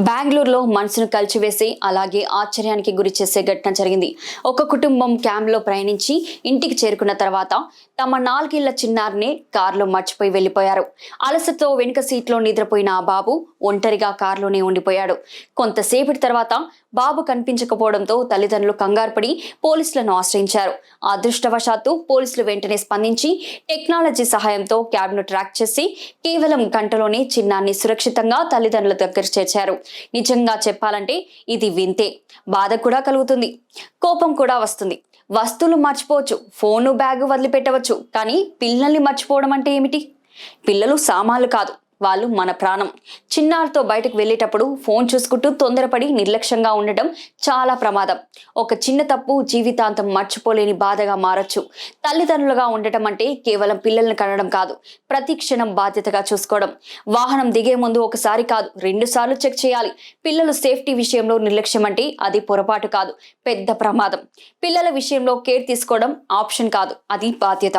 బెంగళూరులో మనసును కలిచివేసి అలాగే ఆశ్చర్యానికి గురి చేసే ఘటన జరిగింది. ఒక కుటుంబం క్యాంప్లో ప్రయాణించి ఇంటికి చేరుకున్న తర్వాత తమ 4 ఏళ్ల చిన్నారిని కారులో మర్చిపోయి వెళ్లిపోయారు. అలసటతో వెనుక సీట్లో నిద్రపోయిన ఆ బాబు ఒంటరిగా కారులోనే ఉండిపోయాడు. కొంతసేపటి తర్వాత బాబు కనిపించకపోవడంతో తల్లిదండ్రులు కంగారుపడి పోలీసులను ఆశ్రయించారు. అదృష్టవశాత్తు పోలీసులు వెంటనే స్పందించి టెక్నాలజీ సహాయంతో క్యాబ్ను ట్రాక్ చేసి కేవలం గంటలోనే చిన్నాన్ని సురక్షితంగా తల్లిదండ్రుల దగ్గర చేర్చారు. నిజంగా చెప్పాలంటే ఇది వింతే. బాధ కూడా కలుగుతుంది, కోపం కూడా వస్తుంది. వస్తువులు మర్చిపోవచ్చు, ఫోను బ్యాగు వదిలిపెట్టవచ్చు, కానీ పిల్లల్ని మర్చిపోవడం అంటే ఏమిటి? పిల్లలు సామాన్లు కాదు, వాళ్ళు మన ప్రాణం. చిన్నారితో బయటకు వెళ్ళేటప్పుడు ఫోన్ చూసుకుంటూ తొందరపడి నిర్లక్ష్యంగా ఉండటం చాలా ప్రమాదం. ఒక చిన్న తప్పు జీవితాంతం మర్చిపోలేని బాధగా మారచ్చు. తల్లిదండ్రులుగా ఉండటం అంటే కేవలం పిల్లల్ని కనడం కాదు, ప్రతి క్షణం బాధ్యతగా చూసుకోవడం. వాహనం దిగే ముందు ఒకసారి కాదు 2 సార్లు చెక్ చేయాలి. పిల్లలు సేఫ్టీ విషయంలో నిర్లక్ష్యం అంటే అది పొరపాటు కాదు, పెద్ద ప్రమాదం. పిల్లల విషయంలో కేర్ తీసుకోవడం ఆప్షన్ కాదు, అది బాధ్యత.